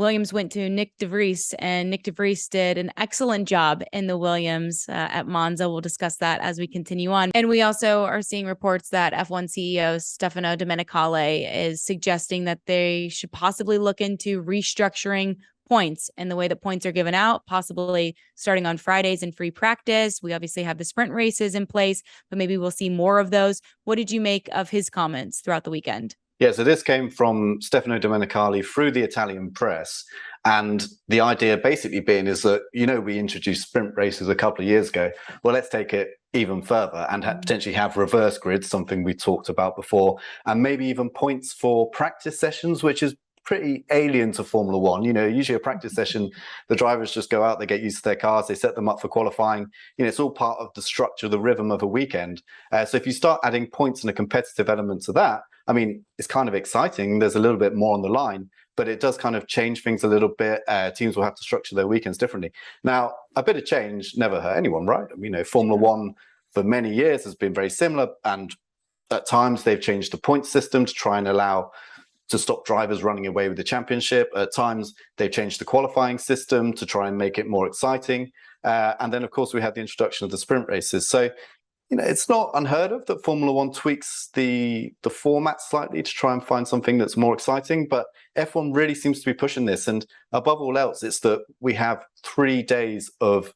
Williams went to Nick de Vries, and Nick de Vries did an excellent job in the Williams at Monza. We'll discuss that as we continue on. And we also are seeing reports that F1 CEO Stefano Domenicali is suggesting that they should possibly look into restructuring points and the way that points are given out, possibly starting on Fridays in free practice. We obviously have the sprint races in place, but maybe we'll see more of those. What did you make of his comments throughout the weekend? Yeah, so this came from Stefano Domenicali through the Italian press. And the idea basically being is that, we introduced sprint races a couple of years ago. Well, let's take it even further and potentially have reverse grids, something we talked about before, and maybe even points for practice sessions, which is pretty alien to Formula One. Usually a practice session, the drivers just go out, they get used to their cars, they set them up for qualifying. It's all part of the structure, the rhythm of a weekend. So if you start adding points and a competitive element to that, it's kind of exciting. There's a little bit more on the line, but it does kind of change things a little bit. Teams will have to structure their weekends differently. Now, a bit of change never hurt anyone, right? Formula One for many years has been very similar, and at times they've changed the point system to try and allow to stop drivers running away with the championship. At times, they've changed the qualifying system to try and make it more exciting. And then, of course, we had the introduction of the sprint races. So, it's not unheard of that Formula One tweaks the format slightly to try and find something that's more exciting. But F1 really seems to be pushing this. And above all else, it's that we have 3 days of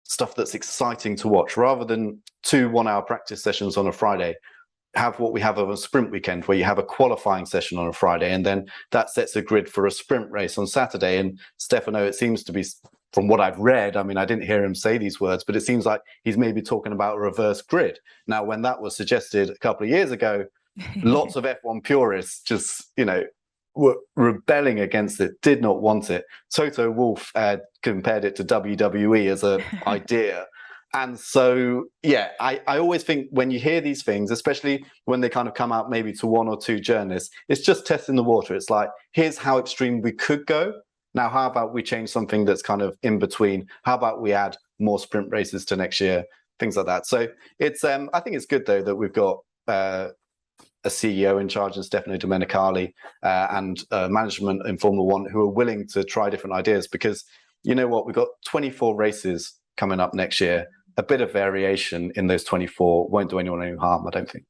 stuff that's exciting to watch rather than 2 one-hour practice sessions on a Friday. Have what we have of a sprint weekend where you have a qualifying session on a Friday, and then that sets a grid for a sprint race on Saturday. And Stefano, it seems to be, from what I've read, I didn't hear him say these words, but it seems like he's maybe talking about a reverse grid. Now, when that was suggested a couple of years ago, lots of F1 purists just, were rebelling against it, did not want it. Toto Wolff compared it to WWE as an idea. And so, yeah, I always think when you hear these things, especially when they kind of come out maybe to 1 or 2 journalists, it's just testing the water. It's like, here's how extreme we could go. Now, how about we change something that's kind of in between? How about we add more sprint races to next year? Things like that. So it's, I think it's good, though, that we've got a CEO in charge in Stefano Domenicali and management in Formula One who are willing to try different ideas, because you know what? We've got 24 races coming up next year. A bit of variation in those 24 won't do anyone any harm, I don't think.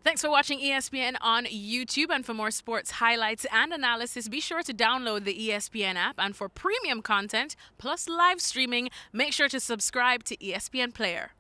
Thanks for watching ESPN on YouTube. And for more sports highlights and analysis, be sure to download the ESPN app. And for premium content plus live streaming, make sure to subscribe to ESPN Player.